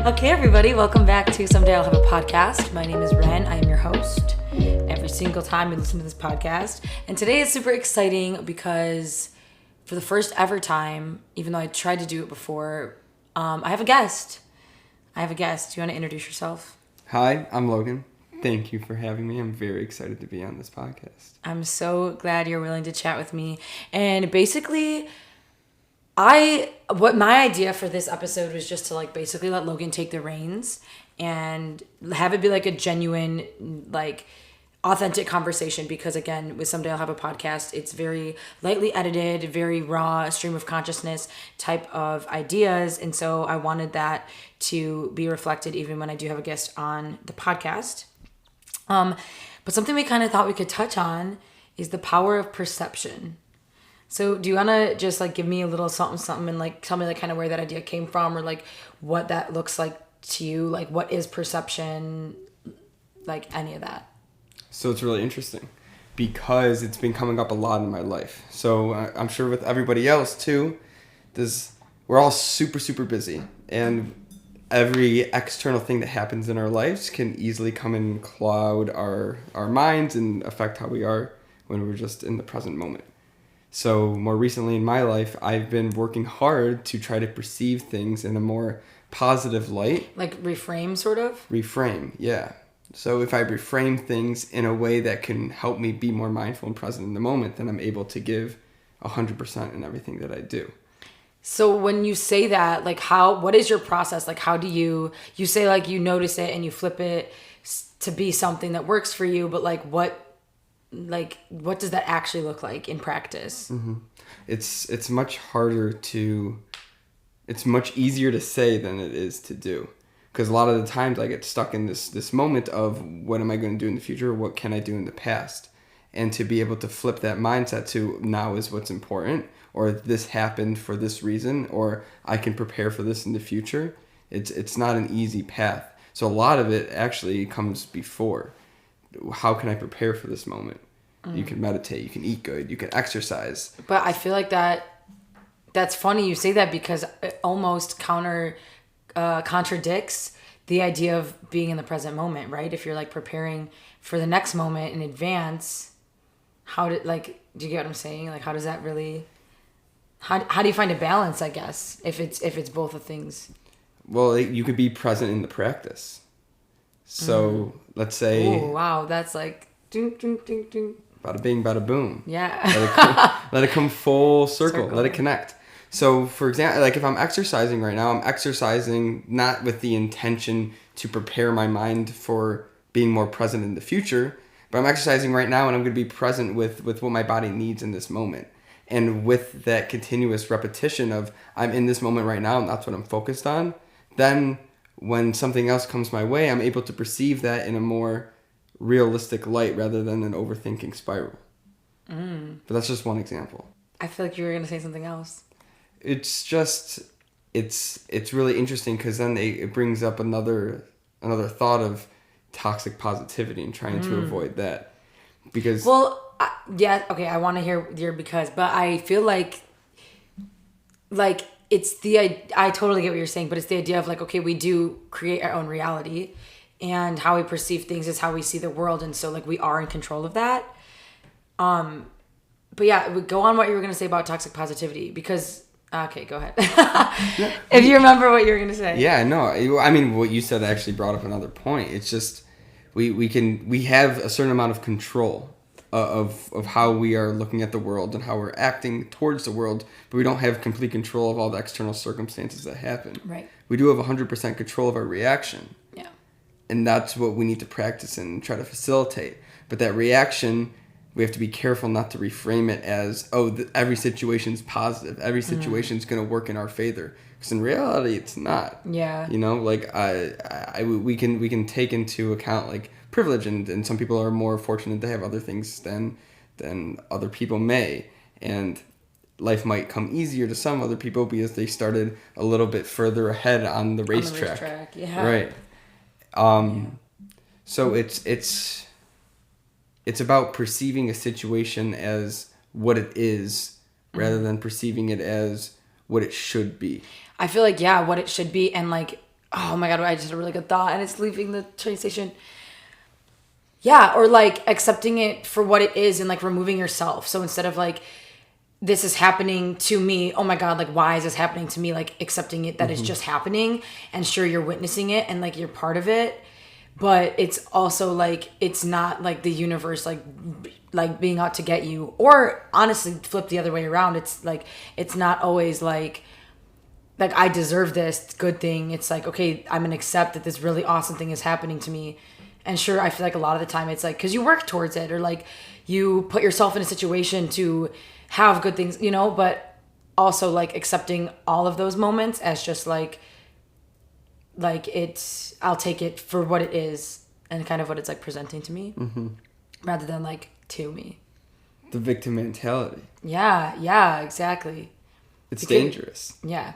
Okay, everybody, welcome back to Someday I'll Have a Podcast. My name is Ren. I am your host. Every single time you listen to this podcast. And today is super exciting because for the first ever time, even though I tried to do it before, I have a guest. Do you want to introduce yourself? Hi, I'm Logan. Thank you for having me. I'm very excited to be on this podcast. I'm so glad you're willing to chat with me. And basically, what my idea for this episode was just to basically let Logan take the reins and have it be a genuine, authentic conversation, because again, with Someday I'll Have a Podcast, it's very lightly edited, very raw, stream of consciousness type of ideas. And so I wanted that to be reflected even when I do have a guest on the podcast. But something we kind of thought we could touch on is the power of perception. So do you want to just give me a little something and tell me kind of where that idea came from, or what that looks like to you? What is perception? Any of that. So it's really interesting because it's been coming up a lot in my life. So I'm sure with everybody else too, we're all super, super busy, and every external thing that happens in our lives can easily come and cloud our minds and affect how we are when we're just in the present moment. So more recently in my life, I've been working hard to try to perceive things in a more positive light. Reframe, sort of? Reframe, yeah. So if I reframe things in a way that can help me be more mindful and present in the moment, then I'm able to give 100% in everything that I do. So when you say that, what is your process? How do you say you notice it and you flip it to be something that works for you, but what does that actually look like in practice? Mm-hmm. It's much harder it's much easier to say than it is to do. Because a lot of the times I get stuck in this moment of what am I going to do in the future? What can I do in the past? And to be able to flip that mindset to now is what's important, or this happened for this reason, or I can prepare for this in the future. It's not an easy path. So a lot of it actually comes before. How can I prepare for this moment? You can meditate, you can eat good, you can exercise. But I feel that's funny you say that, because it almost contradicts the idea of being in the present moment, right? If you're preparing for the next moment in advance, do you get what I'm saying? How does that really, how do you find a balance, I guess, if it's both of things? Well, you could be present in the practice. So let's say, oh wow, that's ding, ding, ding, ding. Bada bing, bada boom. Yeah. Let it come full circle. Let it connect. So, for example, if I'm exercising right now, I'm exercising not with the intention to prepare my mind for being more present in the future, but I'm exercising right now and I'm going to be present with what my body needs in this moment. And with that continuous repetition of I'm in this moment right now and that's what I'm focused on, then when something else comes my way, I'm able to perceive that in a more realistic light rather than an overthinking spiral. But that's just one example. I feel like you were going to say something else. It's just, it's really interesting because then it brings up another thought of toxic positivity and trying to avoid that. Because... Well, yeah, okay, I want to hear your because, but I feel like it's I totally get what you're saying, but it's the idea of okay, we do create our own reality, and how we perceive things is how we see the world, and so we are in control of that. But yeah, go on what you were going to say about toxic positivity, because okay, go ahead. If you remember what you were going to say. Yeah, no, I mean, what you said actually brought up another point. It's just we have a certain amount of control of how we are looking at the world and how we're acting towards the world, but we don't have complete control of all the external circumstances that happen. Right. We do have 100% control of our reaction. Yeah. And that's what we need to practice and try to facilitate. But that reaction, we have to be careful not to reframe it as, every situation's positive. Every situation's going to work in our favor. Because in reality, it's not. Yeah. We can take into account privilege, and some people are more fortunate to have other things than other people may. And life might come easier to some other people because they started a little bit further ahead on the racetrack. Yeah. Right. So it's about perceiving a situation as what it is rather than perceiving it as what it should be. I feel what it should be, and oh my God, I just had a really good thought and it's leaving the train station. Yeah, or like accepting it for what it is and like removing yourself. So instead of like, this is happening to me, oh my God, like why is this happening to me? Like accepting it that it's just happening, and sure, you're witnessing it and like you're part of it. But it's also like, it's not like the universe like being out to get you, or honestly flip the other way around. It's like, it's not always like I deserve this good thing. It's like, okay, I'm gonna accept that this really awesome thing is happening to me. And sure, I feel like a lot of the time it's like, because you work towards it, or like you put yourself in a situation to have good things, you know, but also like accepting all of those moments as just like it's, I'll take it for what it is and kind of what it's like presenting to me, rather than like to me. The victim mentality. Yeah, exactly. It's dangerous. Yeah.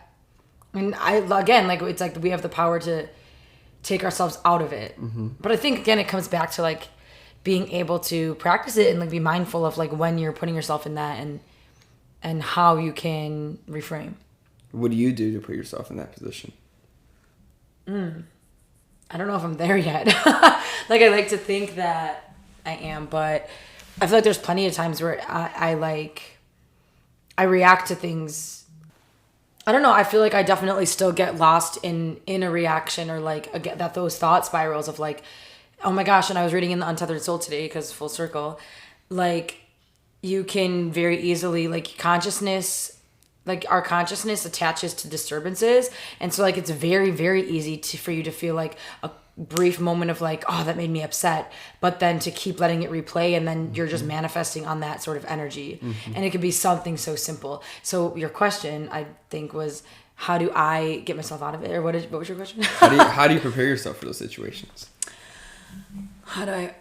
And again, like it's like we have the power to take ourselves out of it. But I think again, it comes back to like being able to practice it and like be mindful of like when you're putting yourself in that, and how you can reframe. What do you do to put yourself in that position? I don't know if I'm there yet. Like I like to think that I am, but I feel like there's plenty of times where I react to things. I don't know. I feel like I definitely still get lost in a reaction, or like that those thought spirals of like, oh my gosh. And I was reading in the Untethered Soul today, because full circle, like you can very easily like consciousness, like our consciousness attaches to disturbances. And so like, it's very, very easy for you to feel like a brief moment of like, oh, that made me upset, but then to keep letting it replay, and then you're just manifesting on that sort of energy. And it could be something so simple. So your question, I think, was how do I get myself out of it, or what was your question? How do you prepare yourself for those situations? How do I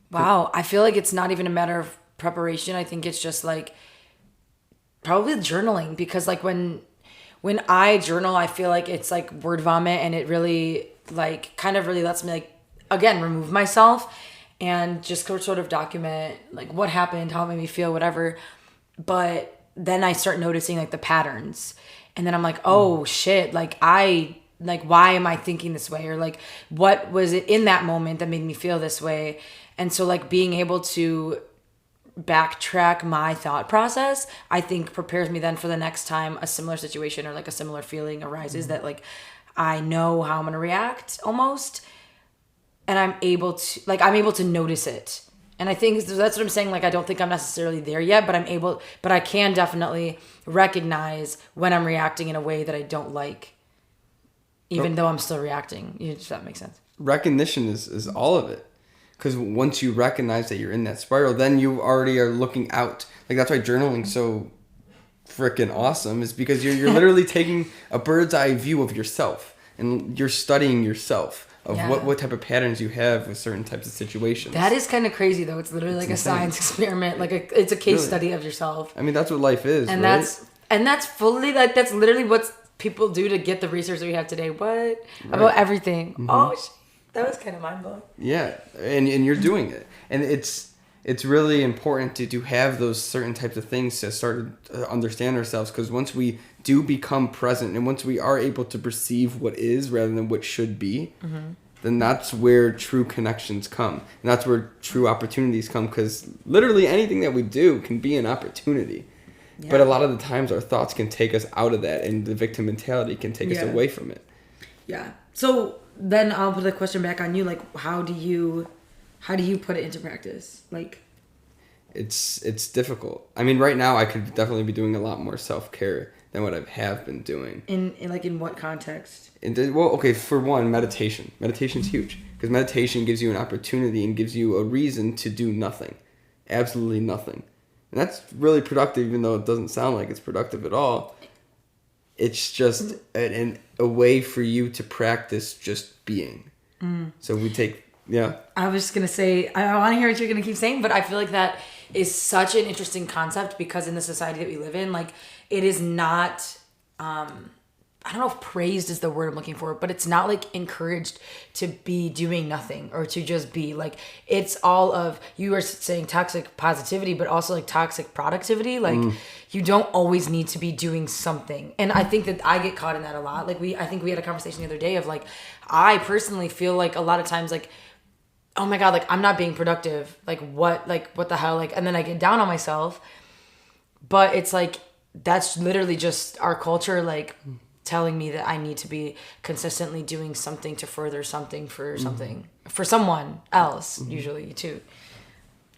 wow, I feel like it's not even a matter of preparation. I think it's just like probably journaling, because like when I journal, I feel like it's like word vomit, and it really like kind of really lets me like, again, remove myself and just sort of document like what happened, how it made me feel, whatever. But then I start noticing like the patterns, and then I'm like, oh shit, like why am I thinking this way? Or like, what was it in that moment that made me feel this way? And so like being able to backtrack my thought process, I think prepares me then for the next time a similar situation or like a similar feeling arises, that like I know how I'm going to react almost. And I'm able to notice it. And I think that's what I'm saying. Like, I don't think I'm necessarily there yet, but I can definitely recognize when I'm reacting in a way that I don't like, even though I'm still reacting. If that makes sense. Recognition is all of it. Because once you recognize that you're in that spiral, then you already are looking out. Like, that's why journaling's so freaking awesome, is because you're literally taking a bird's eye view of yourself, and you're studying yourself of what type of patterns you have with certain types of situations. That is kind of crazy, though. It's literally like insane. A science experiment. Like it's a case study of yourself. I mean, that's what life is, and right? that's fully like, that's literally what people do to get the research that we have today. What about everything? Mm-hmm. Oh, that was kind of mind blowing. Yeah, and you're doing it, and it's really important to have those certain types of things to start to understand ourselves. Because once we do become present, and once we are able to perceive what is rather than what should be, then that's where true connections come, and that's where true opportunities come. Because literally anything that we do can be an opportunity. Yeah. But a lot of the times our thoughts can take us out of that, and the victim mentality can take us away from it. Yeah. So then I'll put the question back on you. Like, how do you put it into practice? Like, it's difficult. I mean, right now I could definitely be doing a lot more self-care than what I have been doing. In what context? For one, meditation. Meditation's huge, because meditation gives you an opportunity and gives you a reason to do nothing. Absolutely nothing. And that's really productive, even though it doesn't sound like it's productive at all. It's just a way for you to practice just being. So we take, I was just going to say, I want to hear what you're going to keep saying, but I feel like that is such an interesting concept, because in the society that we live in, like, it is not I don't know if praised is the word I'm looking for, but it's not like encouraged to be doing nothing or to just be like, it's all of, you were saying toxic positivity, but also like toxic productivity. Like you don't always need to be doing something. And I think that I get caught in that a lot. Like I think we had a conversation the other day of like, I personally feel like a lot of times like, oh my God, like I'm not being productive. Like what the hell? Like, and then I get down on myself, but it's like, that's literally just our culture. Like, telling me that I need to be consistently doing something to further something for something for someone else, usually too,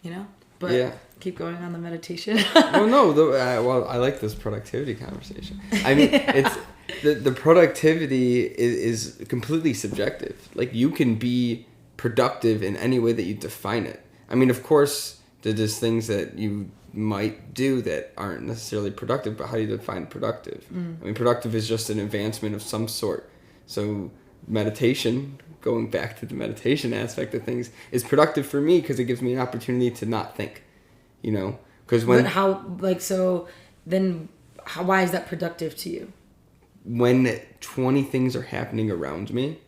you know. But keep going on the meditation. Well, no, well, I like this productivity conversation. I mean, it's the productivity is completely subjective. Like you can be productive in any way that you define it. I mean, of course, there's things that you might do that aren't necessarily productive, but how do you define productive? I mean, productive is just an advancement of some sort. So meditation, going back to the meditation aspect of things, is productive for me because it gives me an opportunity to not think, you know? Because when... But why is that productive to you? When 20 things are happening around me,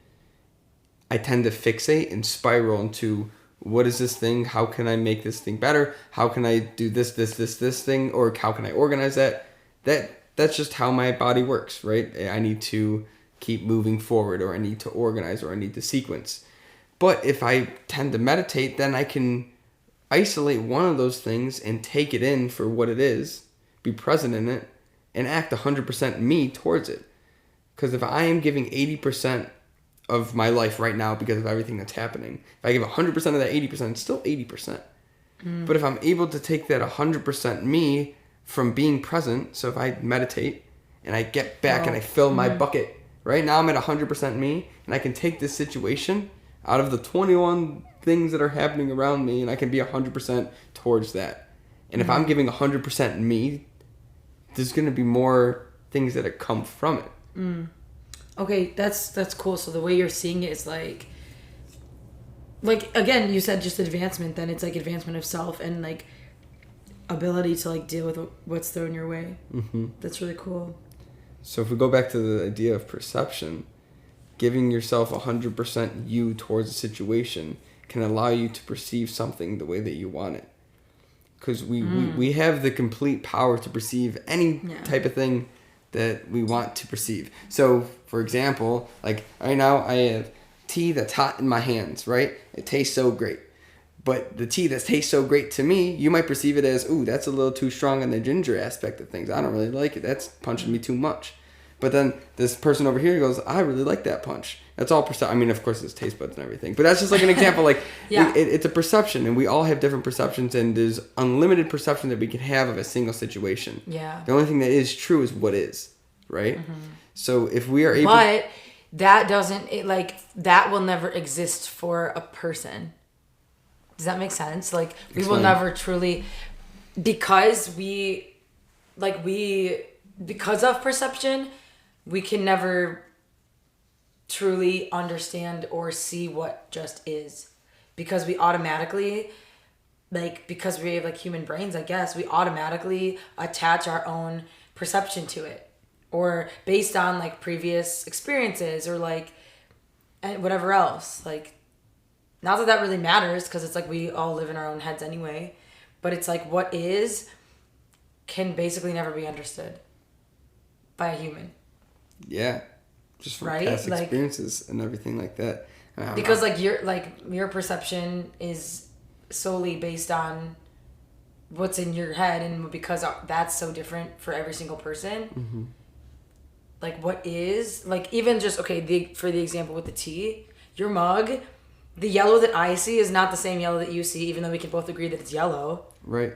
I tend to fixate and spiral into... What is this thing? How can I make this thing better? How can I do this thing? Or how can I organize that? That's just how my body works, right? I need to keep moving forward, or I need to organize, or I need to sequence. But if I tend to meditate, then I can isolate one of those things and take it in for what it is, be present in it, and act 100% me towards it. Because if I am giving 80% of my life right now because of everything that's happening, if I give 100% of that 80%, it's still 80%. But if I'm able to take that 100% me from being present, so if I meditate and I get back and I fill my bucket, right now I'm at 100% me, and I can take this situation out of the 21 things that are happening around me, and I can be 100% towards that. And if I'm giving 100% me, there's going to be more things that come from it. Okay, that's cool. So the way you're seeing it is like again, you said just advancement. Then it's like advancement of self and like ability to like deal with what's thrown your way. That's really cool. So if we go back to the idea of perception, giving yourself 100% you towards a situation can allow you to perceive something the way that you want it. Because we have the complete power to perceive any type of thing that we want to perceive. So, for example, like right now I have tea that's hot in my hands, right? It tastes so great. But the tea that tastes so great to me, you might perceive it as, ooh, that's a little too strong on the ginger aspect of things. I don't really like it. That's punching me too much. But then this person over here goes, I really like that punch. That's all perception. I mean, of course, it's taste buds and everything. But that's just like an example. Like, it's a perception, and we all have different perceptions, and there's unlimited perception that we can have of a single situation. Yeah. The only thing that is true is what is, right? So if we are able... But that doesn't... that will never exist for a person. Does that make sense? Like, we will never truly... Because of perception, we can never truly understand or see what just is, because we automatically, because we have human brains, I guess, we automatically attach our own perception to it, or based on previous experiences, or whatever else. Not that really matters, because it's we all live in our own heads anyway, but it's what is can basically never be understood by a human. Yeah. Just from past experiences and everything like that. Because your perception is solely based on what's in your head, and because that's so different for every single person. What is even just for the example with the tea, your mug, the yellow that I see is not the same yellow that you see, even though we can both agree that it's yellow. Right.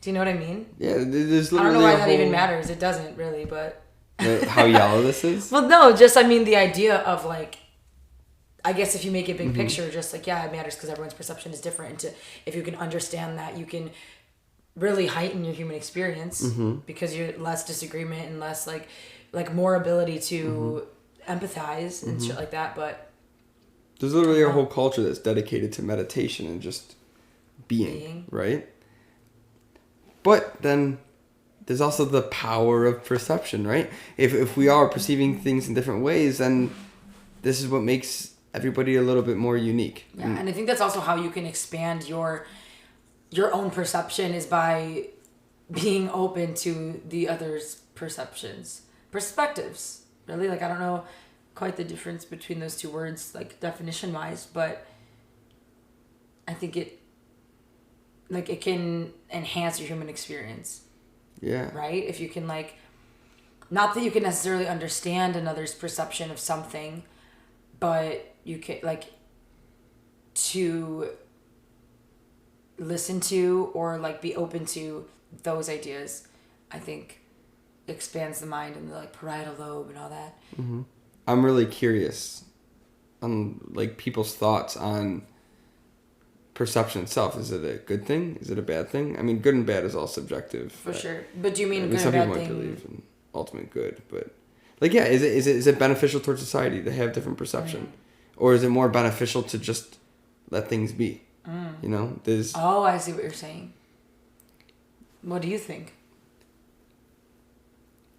Do you know what I mean? Yeah, there's literally I don't know why that even matters. It doesn't really, but... How yellow this is? Well, no, just, the idea of, I guess if you make a big picture, just, it matters because everyone's perception is different. And if you can understand that, you can really heighten your human experience because you're less disagreement and less, more ability to empathize and shit like that, but... There's literally a whole culture that's dedicated to meditation and just being. Right? But then there's also the power of perception, right? If we are perceiving things in different ways, then this is what makes everybody a little bit more unique. Yeah, and I think that's also how you can expand your own perception is by being open to the other's perspectives. Really, like I don't know quite the difference between those two words, like definition wise, but I think it can enhance your human experience. Yeah. Right? If you can not that you can necessarily understand another's perception of something, but you can to listen to or be open to those ideas, I think expands the mind and the parietal lobe and all that. Mm-hmm. I'm really curious on people's thoughts on perception itself. Is it a good thing? Is it a bad thing? I mean, good and bad is all subjective. For sure. But do you mean good some or bad people thing? might believe in ultimate good, but is it beneficial towards society to have different perception, or is it more beneficial to just let things be? You know, there's. Oh, I see what you're saying. What do you think?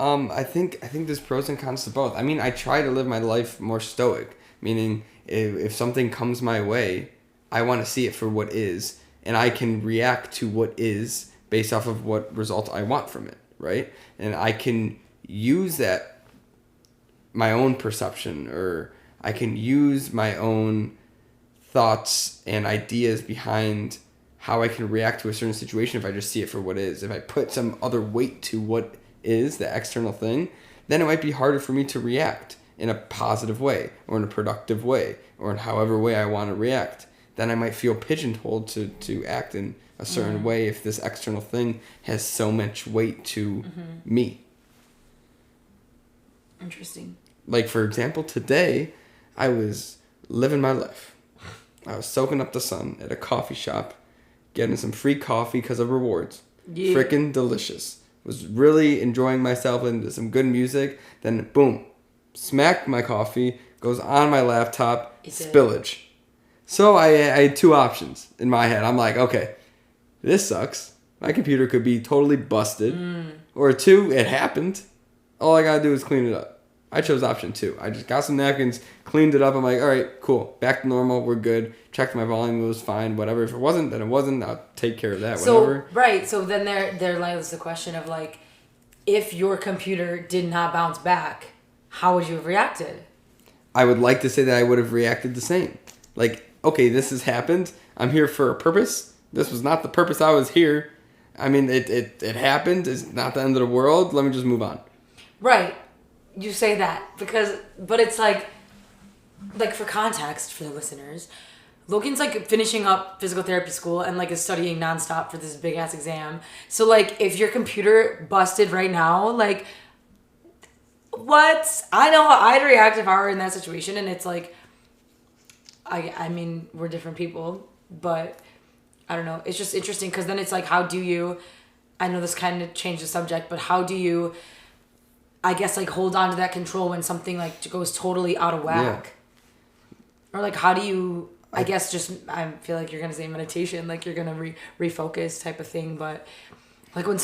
I think there's pros and cons to both. I mean, I try to live my life more stoic, meaning if something comes my way, I want to see it for what is, and I can react to what is based off of what result I want from it, right? And I can use that, my own perception, or I can use my own thoughts and ideas behind how I can react to a certain situation if I just see it for what is. If I put some other weight to what is the external thing, then it might be harder for me to react in a positive way or in a productive way or in however way I want to react. Then I might feel pigeonholed to act in a certain way if this external thing has so much weight to me. Interesting. For example, today I was living my life. I was soaking up the sun at a coffee shop, getting some free coffee because of rewards. Yeah. Freaking delicious. Was really enjoying myself into some good music. Then boom, smacked my coffee, goes on my laptop, spillage. So I had two options in my head. I'm like, okay, this sucks. My computer could be totally busted. Or two, it happened. All I gotta do is clean it up. I chose option 2. I just got some napkins, cleaned it up. I'm like, all right, cool. Back to normal. We're good. Checked my volume. It was fine. Whatever. If it wasn't, then it wasn't. I'll take care of that. Whatever. Right. So then there lies the question of if your computer did not bounce back, how would you have reacted? I would like to say that I would have reacted the same. Okay, this has happened. I'm here for a purpose. This was not the purpose I was here. I mean, it happened. It's not the end of the world. Let me just move on. Right. You say that but it's for context for the listeners, Logan's finishing up physical therapy school and is studying nonstop for this big ass exam. So if your computer busted right now, what? I know how I'd react if I were in that situation, and it's I mean, we're different people, but I don't know. It's just interesting because then it's how do you? I know this kind of changed the subject, but how do you? I guess hold on to that control when something goes totally out of whack. Yeah. Or how do you I guess I feel like you're gonna say meditation, you're gonna refocus type of thing, but when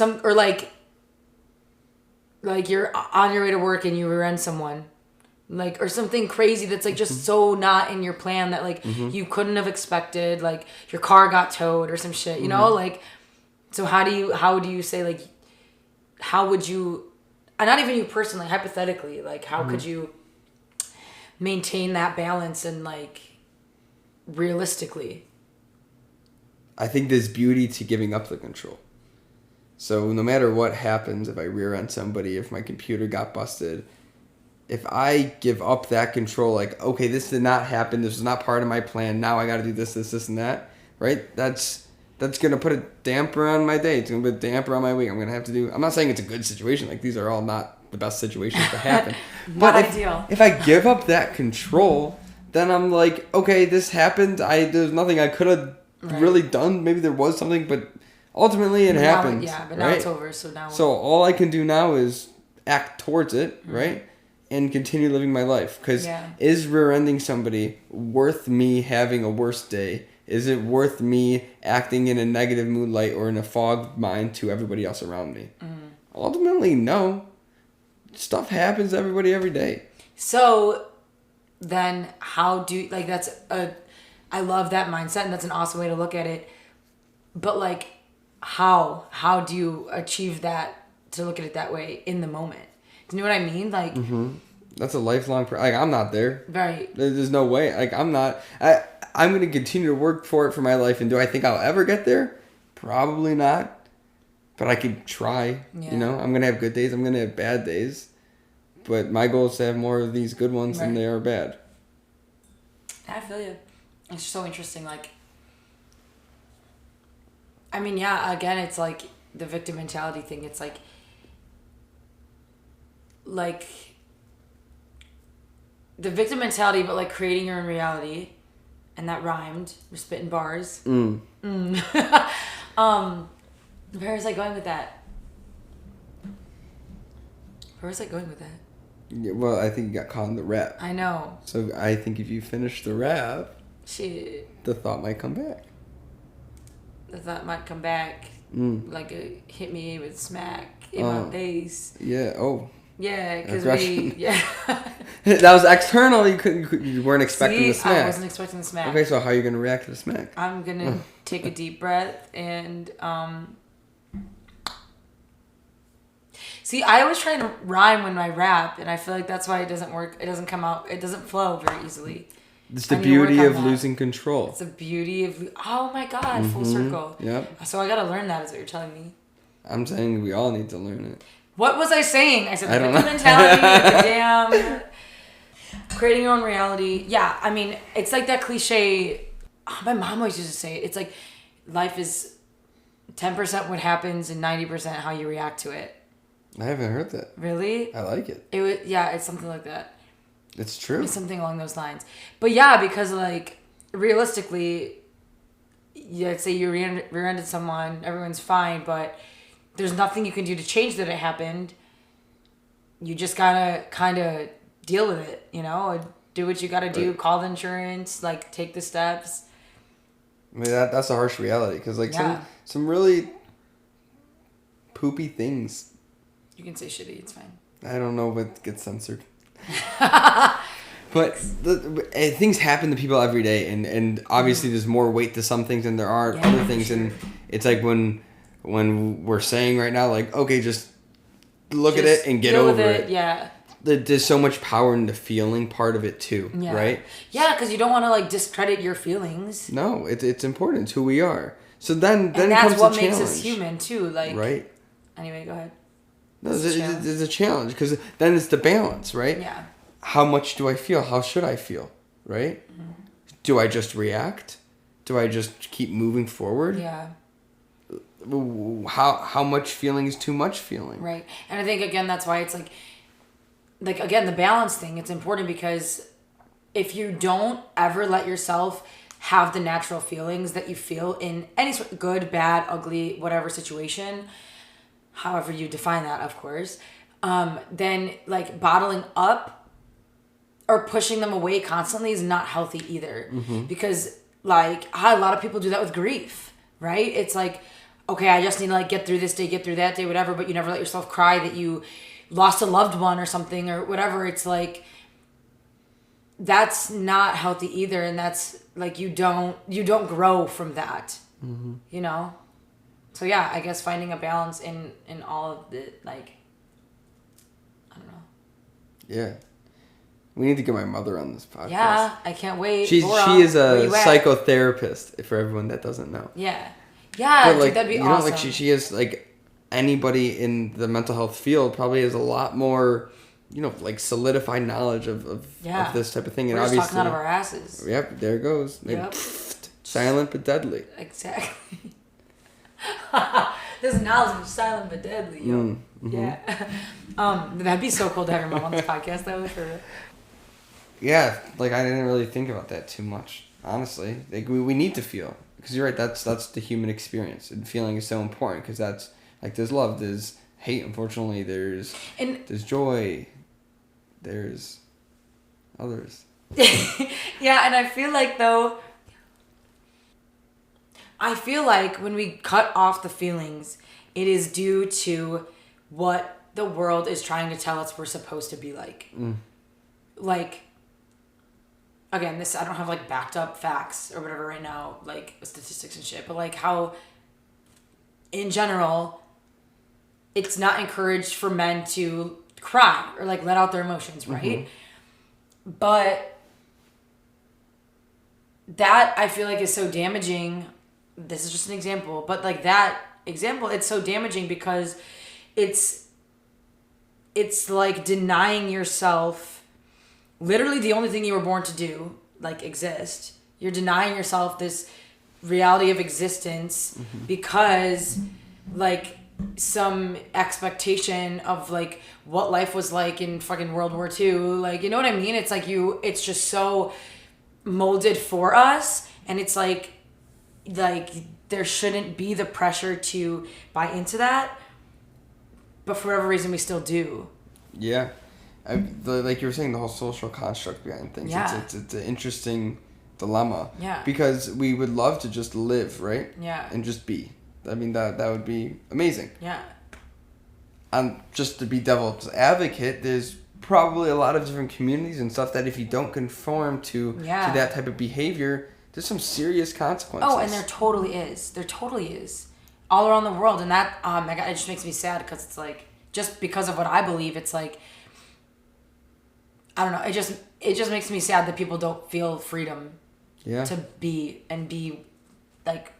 you're on your way to work and you rear end someone, or something crazy that's just so not in your plan that you couldn't have expected, your car got towed or some shit, you know, so how do you say how would you? And not even you personally, hypothetically, how could you maintain that balance and realistically? I think there's beauty to giving up the control. So no matter what happens, if I rear end somebody, if my computer got busted, if I give up that control, okay, this did not happen, this was not part of my plan, now I got to do this, and that, right? That's going to put a damper on my day. It's going to put a damper on my week. I'm going to have to do... I'm not saying it's a good situation. These are all not the best situations to happen. But if I give up that control, then I'm okay, this happened. There's nothing I could have really done. Maybe there was something, but ultimately it happened. Yeah, but now it's over, so now... So all I can do now is act towards it, right? And continue living my life. Because is rear-ending somebody worth me having a worse day? Is it worth me acting in a negative mood light or in a fog mind to everybody else around me? Ultimately, no. Stuff happens to everybody every day. So then how do, like, I love that mindset, and that's an awesome way to look at it. But like, how do you achieve that, to look at it that way in the moment? Do you know what I mean? Like, that's a lifelong, like, I'm not there. Right. There's no way. Like, I'm going to continue to work for it for my life. And do I think I'll ever get there? Probably not. But I could try. Yeah. You know, I'm going to have good days. I'm going to have bad days. But my goal is to have more of these good ones than they are bad. I feel you. It's so interesting. Like, I mean, yeah, again, it's like the victim mentality thing. It's like the victim mentality, but like creating your own reality. And that rhymed. We're spitting bars. Where was I going with that? Yeah, well, I think you got caught in the rap. I know. So I think if you finish the rap, shit, the thought might come back. Like hit me with smack in my face. Yeah. Oh. Yeah, because that was external. You weren't expecting the smack. I wasn't expecting the smack. Okay, so how are you gonna react to the smack? I'm gonna take a deep breath and See, I always try to rhyme when I rap, and I feel like that's why it doesn't work. It doesn't come out. It doesn't flow very easily. It's the beauty of losing control. It's the beauty of... Oh, my God. Full circle. Yep. So I got to learn that is what you're telling me. I'm saying we all need to learn it. What was I saying? I said the victim mentality, the damn... Creating your own reality. Yeah, I mean, it's like that cliche... Oh, my mom always used to say it. It's like life is 10% what happens and 90% how you react to it. I haven't heard that. Really? I like it. It's something like that. It's true. It's something along those lines. But yeah, because like realistically, say you rear-ended someone, everyone's fine, but there's nothing you can do to change that it happened. You just gotta kind of deal with it, you know? Do what you gotta do, call the insurance, like take the steps. I mean, that's a harsh reality, because like some really poopy things. You can say shitty, it's fine. I don't know what gets censored. But things happen to people every day, and obviously there's more weight to some things than there are other things, and it's like when we're saying right now, like, okay, just look at it and get over it. Yeah. There's so much power in the feeling part of it too, right? Yeah, because you don't want to like discredit your feelings. No, it's important. It's who we are. So then that's comes what the makes challenge. Us human too. Like, right. Anyway, go ahead. No, there's a challenge, because then it's the balance, right? Yeah. How much do I feel? How should I feel? Right? Mm-hmm. Do I just react? Do I just keep moving forward? Yeah. How much feeling is too much feeling? Right. And I think, again, that's why it's like again, the balance thing, it's important, because if you don't ever let yourself have the natural feelings that you feel in any sort of good, bad, ugly, whatever situation, however you define that, of course, then like bottling up or pushing them away constantly is not healthy either. Mm-hmm. Because like a lot of people do that with grief, right? It's like, okay, I just need to like get through this day, get through that day, whatever, but you never let yourself cry that you lost a loved one or something or whatever. It's like, that's not healthy either. And that's like, you don't grow from that, you know? So yeah, I guess finding a balance in all of the, like, I don't know. Yeah. We need to get my mother on this podcast. Yeah, I can't wait. She is a psychotherapist, for everyone that doesn't know. Yeah. Yeah, but, like, dude, that'd be awesome. Like she is, like, anybody in the mental health field probably has a lot more, like, solidified knowledge of this type of thing. We're and just obviously, talking out of our asses. Yep, there it goes. Yep. Silent but deadly. Exactly. This knowledge is silent but deadly, yo. Mm-hmm. Yeah. That'd be so cool to have your mom on this podcast, though, for real. Yeah, like, I didn't really think about that too much, honestly. Like, we need to feel. Because you're right, that's the human experience. And feeling is so important, because that's, like, there's love, there's hate, unfortunately, there's joy, there's others. Yeah, and I feel like, though, when we cut off the feelings, it is due to what the world is trying to tell us we're supposed to be like. Like, again, this, I don't have like backed up facts or whatever right now, like statistics and shit, but like how in general it's not encouraged for men to cry or like let out their emotions, right? But that I feel like is so damaging. This is just an example, but like that example, it's so damaging because it's like denying yourself literally the only thing you were born to do, like exist. You're denying yourself this reality of existence because like some expectation of like what life was like in fucking World War II. Like, you know what I mean? It's like it's just so molded for us, and it's like there shouldn't be the pressure to buy into that, but for whatever reason we still do. Yeah. Like you were saying, the whole social construct behind things. Yeah. It's an interesting dilemma. Yeah. Because we would love to just live, right? Yeah. And just be. I mean, that would be amazing. Yeah. And just to be devil's advocate, there's probably a lot of different communities and stuff that if you don't conform to that type of behavior, there's some serious consequences. Oh, and there totally is. There totally is. All around the world. And that, it just makes me sad because it's like, just because of what I believe, it's like, I don't know. It just makes me sad that people don't feel freedom to be like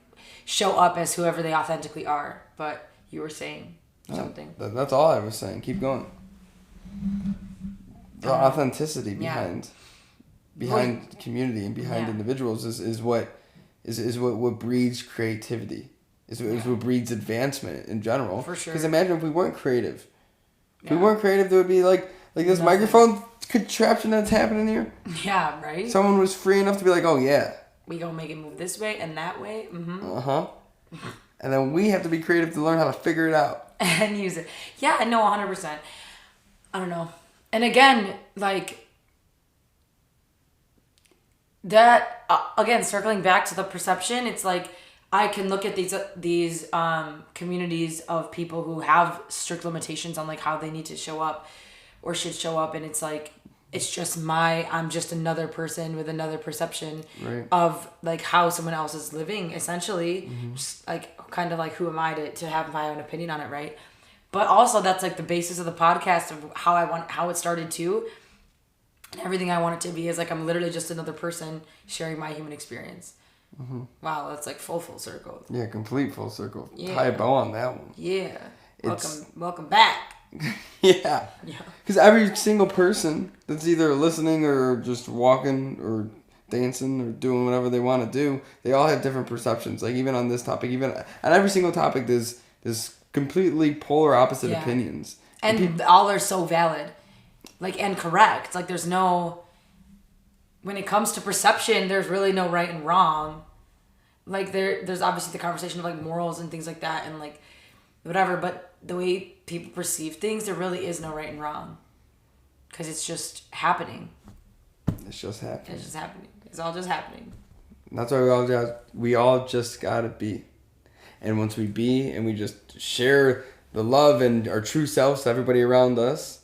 show up as whoever they authentically are. But you were saying something. That's all I was saying. Keep going. The authenticity behind community and behind individuals is what breeds creativity. Is what breeds advancement in general. For sure. Because imagine if we weren't creative. If we weren't creative, there would be like this microphone contraption that's happening here. Yeah, right? Someone was free enough to be like, oh yeah. We gonna make it move this way and that way. And then we have to be creative to learn how to figure it out. And use it. Yeah, no, 100%. I don't know. And again, like, that, again, circling back to the perception, it's like, I can look at these communities of people who have strict limitations on like how they need to show up or should show up, and it's like I'm just another person with another perception of like how someone else is living, essentially. Just like kind of like who am I to have my own opinion on it, right? But also that's like the basis of the podcast of how it started too. And everything I want it to be is like I'm literally just another person sharing my human experience. Wow, that's like full circle. Yeah, complete full circle. Yeah. Tie a bow on that one. Yeah. Welcome back. Yeah. Because every single person that's either listening or just walking or dancing or doing whatever they want to do, they all have different perceptions. Like even on this topic, even on every single topic, there's completely polar opposite opinions. And all are so valid. Like, and correct. Like there's no... When it comes to perception, there's really no right and wrong. Like there's obviously the conversation of like morals and things like that and like whatever, but the way people perceive things, there really is no right and wrong. Because it's just happening. It's just happening. It's all just happening. And that's why we all just gotta be. And once we be and we just share the love and our true selves to everybody around us,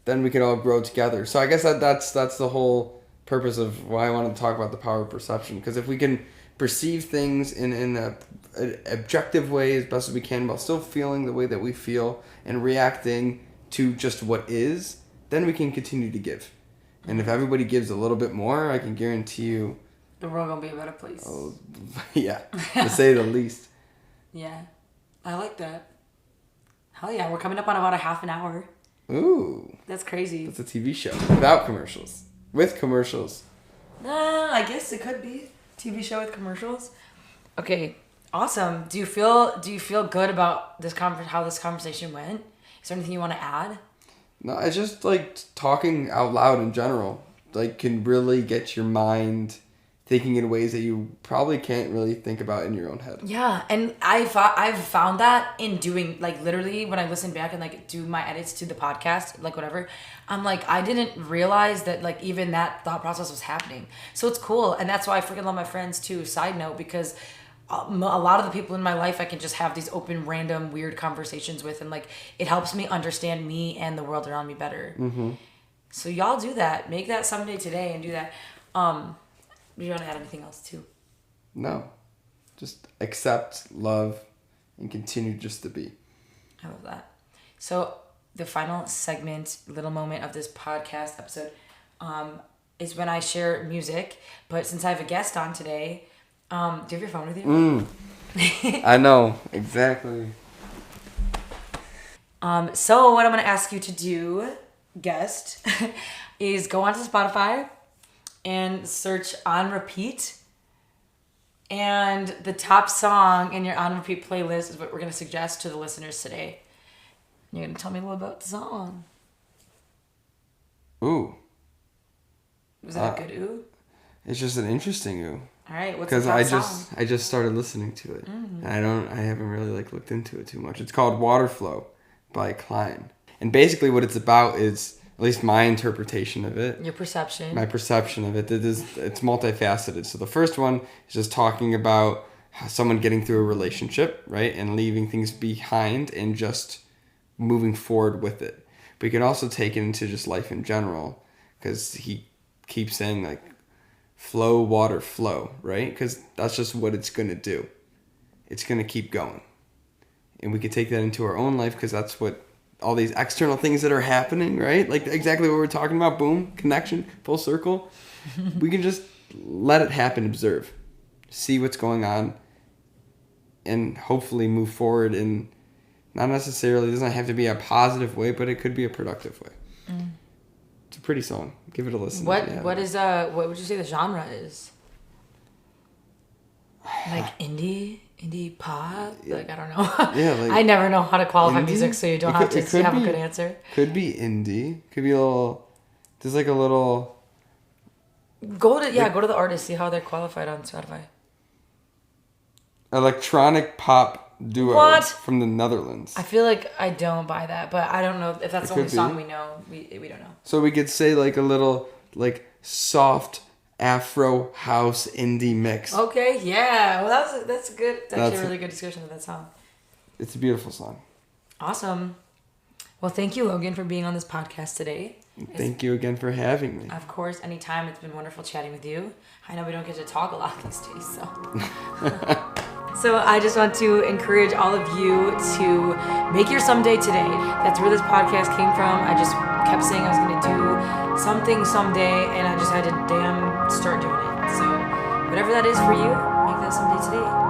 then we can all grow together. So I guess that's the whole purpose of why I want to talk about the power of perception, because if we can perceive things in an objective way as best as we can while still feeling the way that we feel and reacting to just what is, then we can continue to give. And if everybody gives a little bit more, I can guarantee you the world gonna be a better place. Oh, yeah, to say the least. Yeah, I like that. Hell yeah, we're coming up on about a half an hour. Ooh, that's crazy. That's a TV show without commercials. With commercials. I guess it could be TV show with commercials. Okay, awesome. Do you feel good about this how this conversation went? Is there anything you want to add? No, it's just like talking out loud in general. Like can really get your mind thinking in ways that you probably can't really think about in your own head. Yeah, and I've found that in doing, like, literally when I listen back and, like, do my edits to the podcast, like, whatever, I'm like, I didn't realize that, like, even that thought process was happening. So it's cool, and that's why I freaking love my friends, too, side note, because a lot of the people in my life I can just have these open, random, weird conversations with, and like it helps me understand me and the world around me better. So y'all do that. Make that someday today and do that. Do you want to add anything else too? No. Just accept, love, and continue just to be. I love that. So the final segment, little moment of this podcast episode, is when I share music. But since I have a guest on today, do you have your phone with you? I know, exactly. So what I'm going to ask you to do, guest, is go onto Spotify and search On Repeat. And the top song in your On Repeat playlist is what we're going to suggest to the listeners today. You're going to tell me a little about the song. Ooh. Was that a good ooh? It's just an interesting ooh. All right, what's the top song? Because I just started listening to it. And I haven't really like looked into it too much. It's called Waterflow by Klein. And basically what it's about is, at least my interpretation of it. Your perception. My perception of it. It's multifaceted. So the first one is just talking about someone getting through a relationship, right? And leaving things behind and just moving forward with it. But you can also take it into just life in general. Because he keeps saying like, flow, water, flow, right? Because that's just what it's going to do. It's going to keep going. And we could take that into our own life because that's what all these external things that are happening, right? Like exactly what we're talking about, boom, connection, full circle. We can just let it happen, observe, see what's going on, and hopefully move forward in not necessarily, it doesn't have to be a positive way, but it could be a productive way. It's a pretty song. Give it a listen. What would you say the genre is? Like indie pop? Yeah. Like I don't know. Yeah, like I never know how to qualify indie? music, so you don't have to have a good answer. Could be indie. Could be a little. There's like a little. Go to the artist, see how they're qualified on Spotify. Electronic pop duo from the Netherlands. I feel like I don't buy that, but I don't know if that's the only song we know. We don't know. So we could say like a little like soft Afro house indie mix. Okay, yeah. Well, that's good. That's actually a really good description of that song. It's a beautiful song. Awesome. Well, thank you, Logan, for being on this podcast today. Thank you again for having me. Of course, anytime. It's been wonderful chatting with you. I know we don't get to talk a lot these days, so. So I just want to encourage all of you to make your someday today. That's where this podcast came from. I just kept saying I was going to do something someday, and I just had to start doing it. So whatever that is for you, make that someday today.